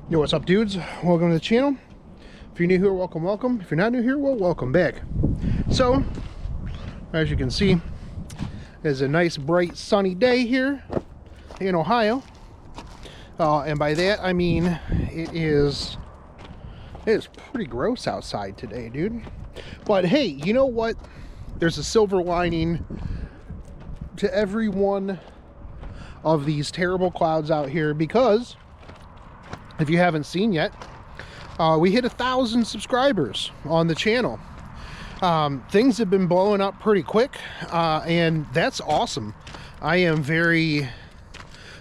Yo, what's up, dudes? Welcome to the channel. If you're new here, welcome, welcome. If you're not new here, well, welcome back. So, as you can see, it's a nice, bright, sunny day here in Ohio. And by that, I mean it is pretty gross outside today, dude. But hey, you know what? There's a silver lining to every one of these terrible clouds out here, because if you haven't seen yet, we hit 1,000 subscribers on the channel. Things have been blowing up pretty quick, and that's awesome. I am very,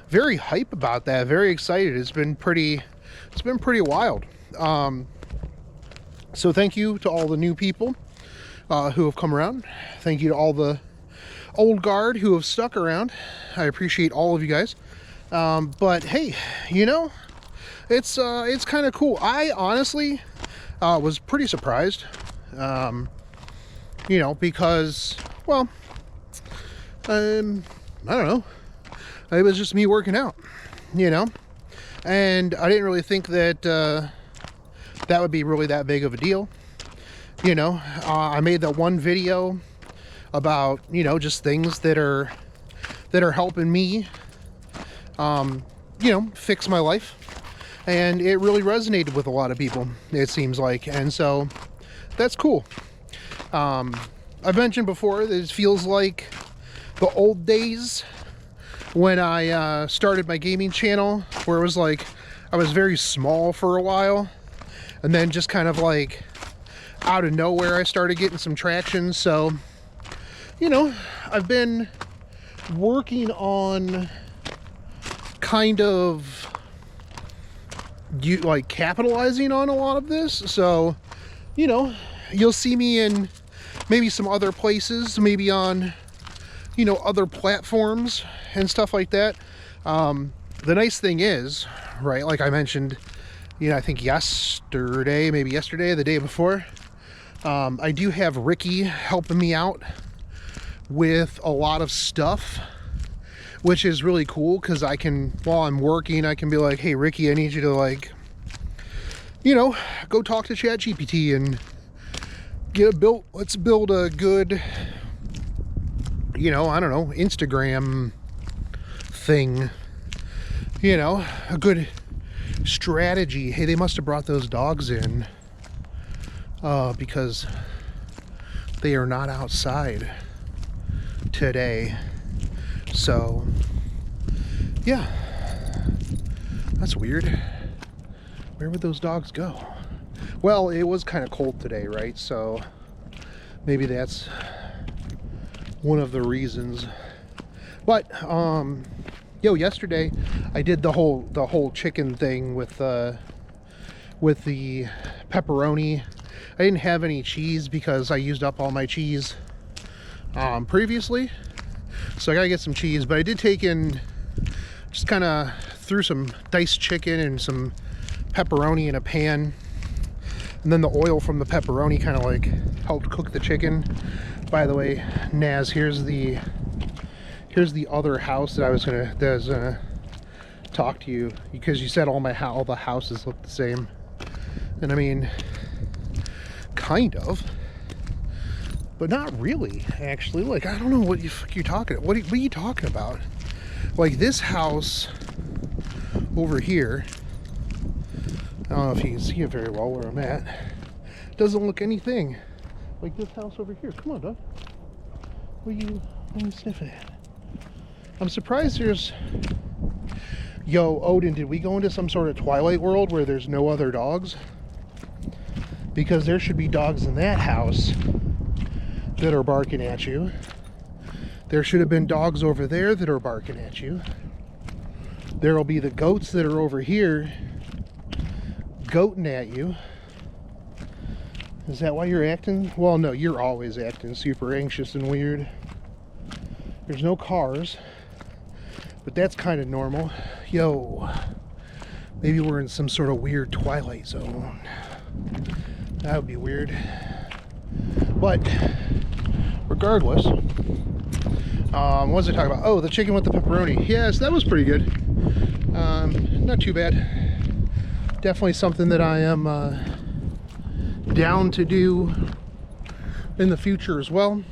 very hype about that. Very excited. It's been pretty wild. So thank you to all the new people who have come around. Thank you to all the old guard who have stuck around. I appreciate all of you guys. But hey, you know, it's kind of cool. I honestly was pretty surprised, you know, because, well, I don't know, it was just me working out, you know, and I didn't really think that that would be really that big of a deal. You know, I made that one video about, you know, just things that are helping me, you know, fix my life. And it really resonated with a lot of people, it seems like. And so that's cool. I've mentioned before that it feels like the old days when I started my gaming channel, where it was like I was very small for a while, and then just kind of like out of nowhere I started getting some traction. So, you know, I've been working on kind of like capitalizing on a lot of this. So, you know, you'll see me in maybe some other places, maybe on, you know, other platforms and stuff like that. The nice thing is, right, like I mentioned, you know, I think yesterday, maybe yesterday, the day before, I do have Ricky helping me out with a lot of stuff, which is really cool, because I can, while I'm working, I can be like, hey, Ricky, I need you to, like, you know, go talk to ChatGPT and let's build a good, you know, I don't know, Instagram thing, you know, a good strategy. Hey, they must have brought those dogs in because they are not outside today. So yeah, that's weird. Where would those dogs go? Well, it was kind of cold today, right? So maybe that's one of the reasons. But yo, yesterday I did the whole chicken thing with the pepperoni. I didn't have any cheese because I used up all my cheese previously. So I gotta get some cheese, but I did take in, just kind of threw some diced chicken and some pepperoni in a pan, and then the oil from the pepperoni kind of like helped cook the chicken. By the way, Naz, here's the other house that I was gonna talk to you, because you said all the houses look the same, and I mean, kind of. But not really, actually. Like, I don't know what you're talking about. What are you talking about? Like, this house over here, I don't know if you can see it very well where I'm at, doesn't look anything like this house over here. Come on, Doug. What are you sniffing at? I'm surprised there's... Yo, Odin, did we go into some sort of Twilight world where there's no other dogs? Because there should be dogs in that house that are barking at you. There should have been dogs over there that are barking at you. There'll be the goats that are over here goating at you. Is that why you're acting? Well, no, you're always acting super anxious and weird. There's no cars, but that's kind of normal. Yo, maybe we're in some sort of weird Twilight zone. That would be weird. But regardless, what was I talking about? Oh, the chicken with the pepperoni. Yes, that was pretty good. Not too bad. definitely something that I am down to do in the future as well.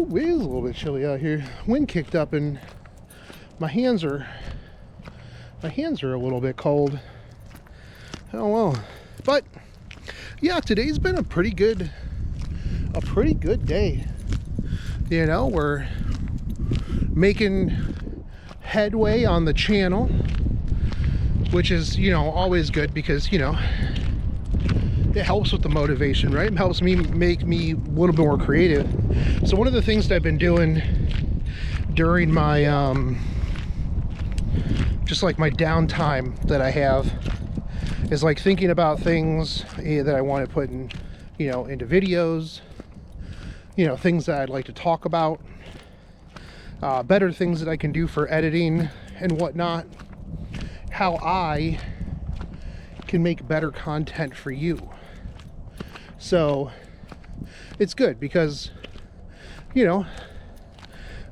Ooh, it is a little bit chilly out here. Wind kicked up and my hands are a little bit cold. Oh well. But yeah, today's been a pretty good day. You know, we're making headway on the channel, which is, you know, always good because, you know, it helps with the motivation, right? It helps me make me a little bit more creative. So one of the things that I've been doing during my just like my downtime that I have is like thinking about things that I want to put in, you know, into videos, you know, things that I'd like to talk about, better things that I can do for editing and whatnot, how I can make better content for you. So it's good because, you know,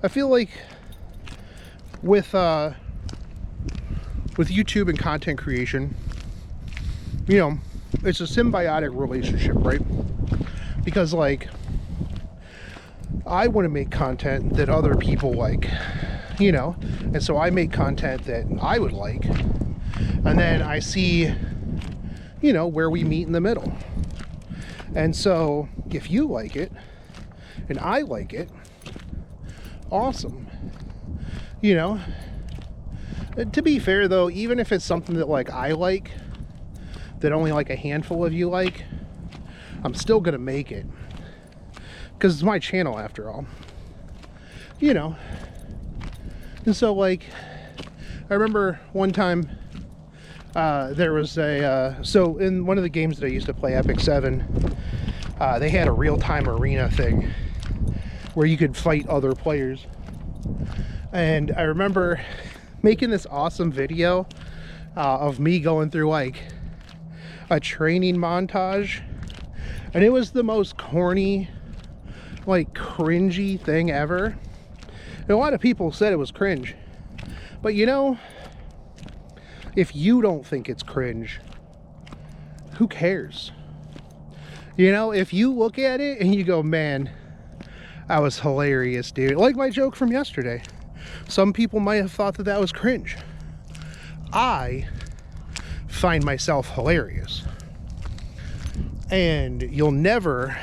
I feel like with YouTube and content creation, you know, it's a symbiotic relationship, right? Because like I want to make content that other people like, you know, and so I make content that I would like, and then I see, you know, where we meet in the middle. And so if you like it and I like it, awesome. You know, to be fair though, even if it's something that like I like, that only like a handful of you like, I'm still gonna make it because it's my channel after all, you know. And so like I remember one time there was a so in one of the games that I used to play, Epic 7, they had a real-time arena thing where you could fight other players. And I remember making this awesome video of me going through like a training montage, and it was the most corny, like cringy thing ever. And a lot of people said it was cringe, but you know, if you don't think it's cringe, who cares? You know, if you look at it and you go, man, that was hilarious, dude. Like my joke from yesterday. Some people might have thought that that was cringe. I find myself hilarious. And you'll never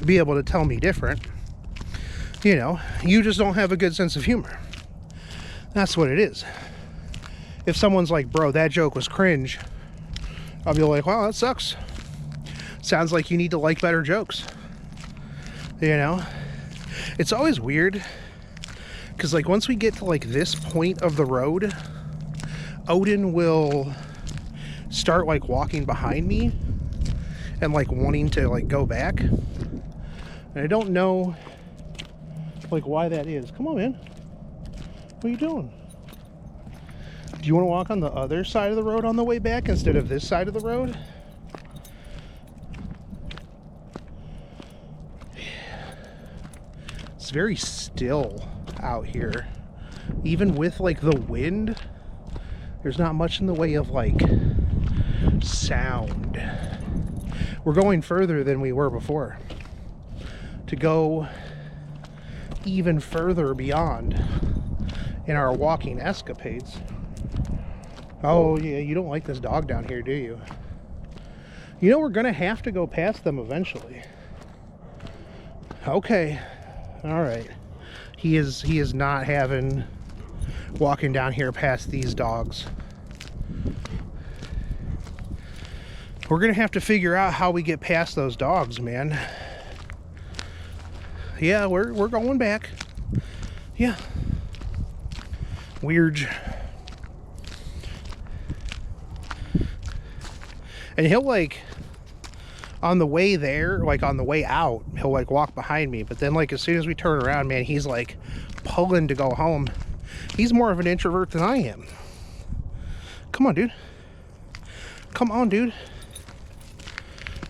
be able to tell me different. You know, you just don't have a good sense of humor. That's what it is. If someone's like, bro, that joke was cringe, I'll be like, wow, that sucks. Sounds like you need to like better jokes. You know? It's always weird because like once we get to like this point of the road, Odin will start like walking behind me and like wanting to like go back, and I don't know like why that is. Come on, man, what are you doing? Do you want to walk on the other side of the road on the way back instead of this side of the road? It's very still out here. Even with like the wind, there's not much in the way of like sound. We're going further than we were before. To go even further beyond in our walking escapades. Oh yeah, you don't like this dog down here, do you? You know, we're gonna have to go past them eventually. Okay, all right. He is not having walking down here past these dogs. We're gonna have to figure out how we get past those dogs, man. Yeah, we're going back. Yeah. Weird. And he'll like on the way there, like on the way out, he'll like walk behind me, but then like as soon as we turn around, man, he's like pulling to go home. He's more of an introvert than I am. Come on, dude. Come on, dude.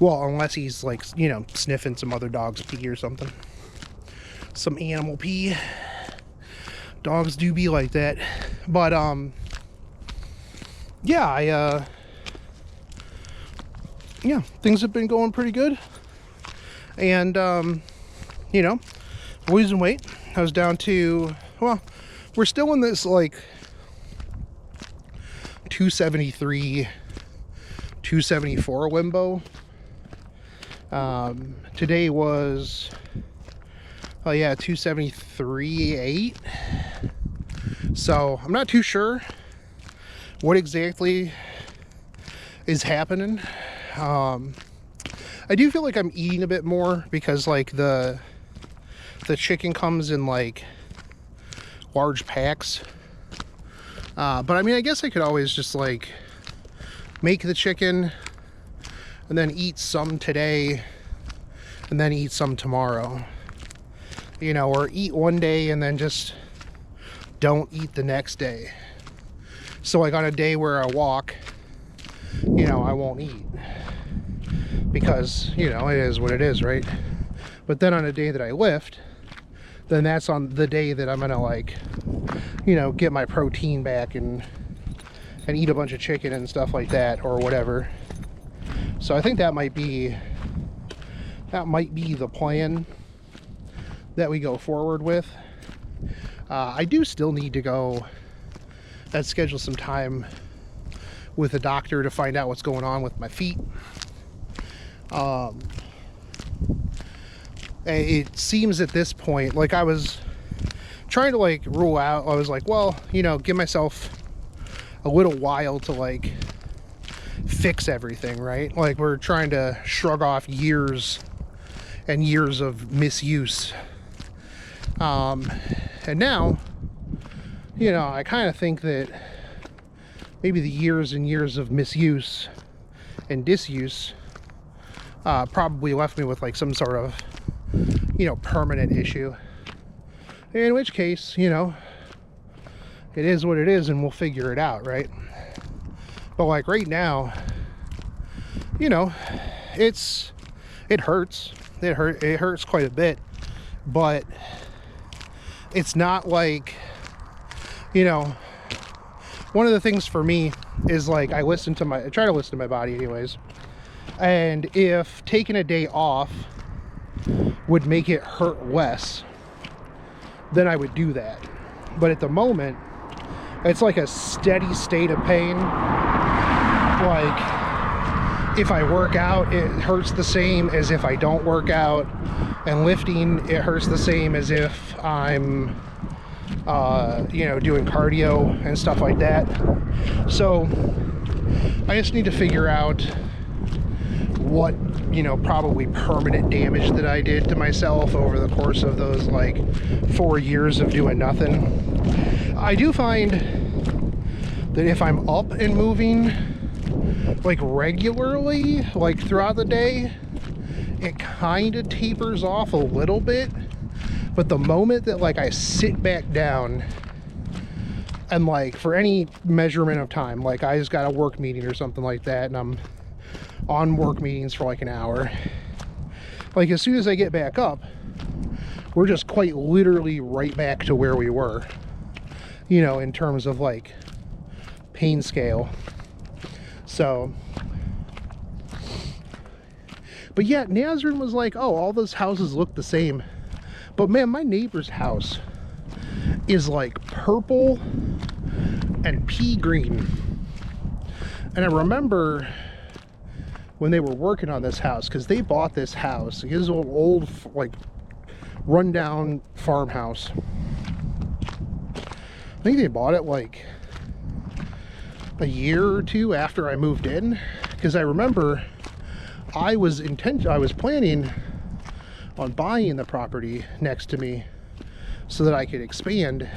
Well, unless he's like, you know, sniffing some other dog's pee or something. Some animal pee. Dogs do be like that. But yeah, yeah, things have been going pretty good. And, you know, losing weight. I was down to, well, we're still in this like 273, 274 limbo. Today was, oh yeah, 273.8. So I'm not too sure what exactly is happening. I do feel like I'm eating a bit more because like the chicken comes in like large packs. But I mean, I guess I could always just like make the chicken and then eat some today and then eat some tomorrow, you know, or eat one day and then just don't eat the next day. So like on a day where I walk, you know, I won't eat because, you know, it is what it is, right? But then on a day that I lift, then that's on the day that I'm gonna like, you know, get my protein back and eat a bunch of chicken and stuff like that or whatever. So I think that might be the plan that we go forward with. I do still need to go and schedule some time with a doctor to find out what's going on with my feet. It seems at this point, like I was trying to like rule out, I was like, well, you know, give myself a little while to like fix everything, right? Like we're trying to shrug off years and years of misuse. And now, you know, I kind of think that maybe the years and years of misuse and disuse probably left me with like some sort of, you know, permanent issue. In which case, you know, it is what it is and we'll figure it out, right? But like right now, you know, it hurts. It hurts quite a bit, but it's not like, you know, one of the things for me is like I try to listen to my body anyways. And if taking a day off would make it hurt less, then I would do that. But at the moment, it's like a steady state of pain. Like if I work out, it hurts the same as if I don't work out. And lifting, it hurts the same as if I'm, you know, doing cardio and stuff like that. So I just need to figure out what, you know, probably permanent damage that I did to myself over the course of those like 4 years of doing nothing. I do find that if I'm up and moving like regularly, like throughout the day, it kind of tapers off a little bit. But the moment that like I sit back down and like for any measurement of time, like I just got a work meeting or something like that and I'm on work meetings for like an hour, like as soon as I get back up, we're just quite literally right back to where we were, you know, in terms of like pain scale. So, but yeah, Nazarene was like, oh, all those houses look the same. But man, my neighbor's house is like purple and pea green. And I remember when they were working on this house, because they bought this house, his old like rundown farmhouse. I think they bought it like a year or two after I moved in, because I remember I was planning on buying the property next to me so that I could expand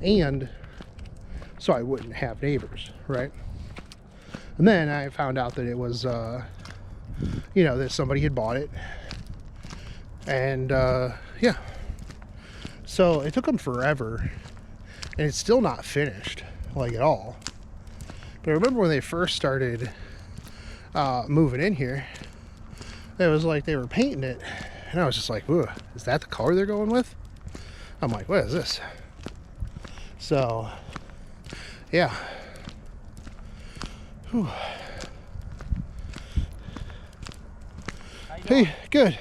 and so I wouldn't have neighbors, right? And then I found out that it was, you know, that somebody had bought it. And, yeah. So it took them forever. And it's still not finished, like, at all. But I remember when they first started moving in here, it was like they were painting it. And I was just like, ooh, is that the color they're going with? I'm like, what is this? So, yeah. Whew. Hey, good.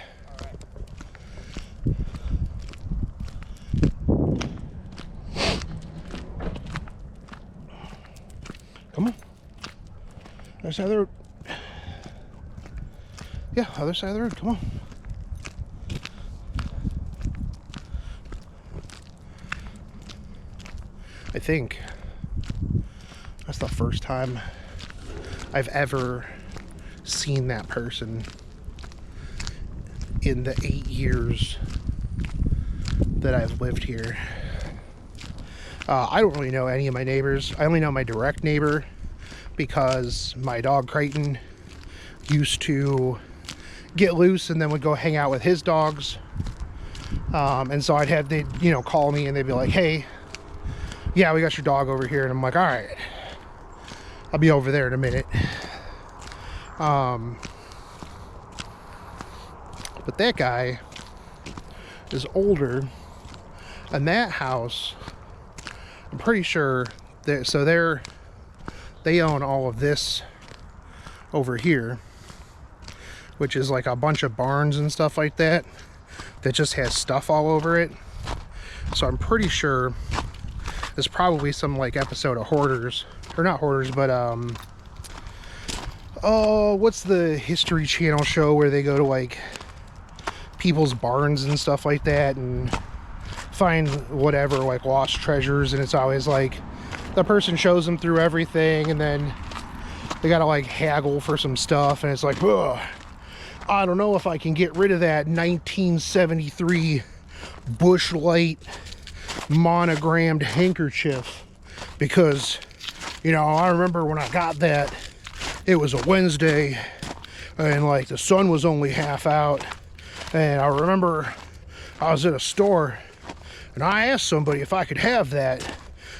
Come on. Other side of the road. Yeah, other side of the road. Come on. I think that's the first time I've ever seen that person in the 8 years that I've lived here. I don't really know any of my neighbors. I only know my direct neighbor because my dog Crichton used to get loose and then would go hang out with his dogs. And so they'd, you know, call me and they'd be like, hey, yeah, we got your dog over here. And I'm like, all right, I'll be over there in a minute. But that guy is older, and that house, I'm pretty sure that, so they own all of this over here, which is like a bunch of barns and stuff like that just has stuff all over it. So I'm pretty sure there's probably some like episode of Hoarders, or not Hoarders, but oh, what's the History Channel show where they go to like people's barns and stuff like that and find whatever, like lost treasures, and it's always like the person shows them through everything and then they gotta like haggle for some stuff, and it's like, ugh, I don't know if I can get rid of that 1973 Bush Light monogrammed handkerchief, because, you know, I remember when I got that, it was a Wednesday and like the sun was only half out, and I remember I was at a store and I asked somebody if I could have that,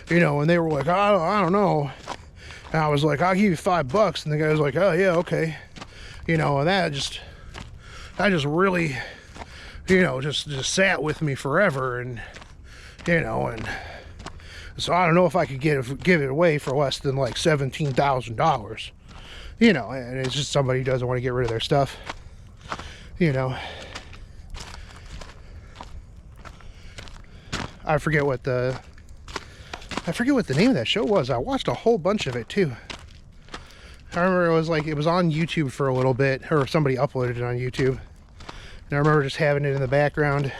you know, and they were like, I don't know, and I was like, I'll give you $5, and the guy was like, oh yeah, okay, you know, and that just really, you know, just sat with me forever. And you know, and so I don't know if I could give it away for less than like $17,000, you know, and it's just somebody who doesn't want to get rid of their stuff, you know. I forget what the name of that show was. I watched a whole bunch of it too. I remember it was on YouTube for a little bit, or somebody uploaded it on YouTube, and I remember just having it in the background.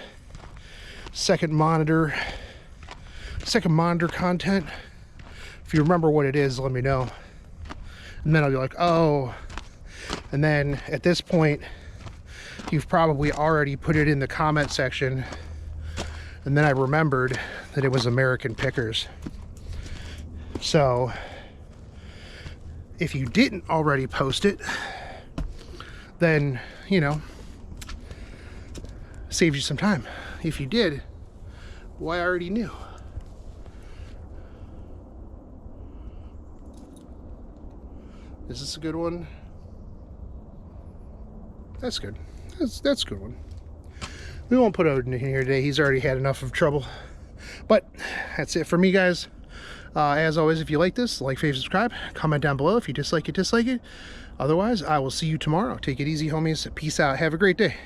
Second monitor content. If you remember what it is, let me know, and then I'll be like, oh. And then at this point you've probably already put it in the comment section, and then I remembered that it was American Pickers. So if you didn't already post it, then, you know, saved you some time. If you did, well, I already knew. Is this a good one? That's good. That's a good one. We won't put Odin in here today. He's already had enough of trouble. But that's it for me, guys. As always, if you like this, like, favorite, subscribe, comment down below. If you dislike it, dislike it. Otherwise, I will see you tomorrow. Take it easy, homies. Peace out. Have a great day.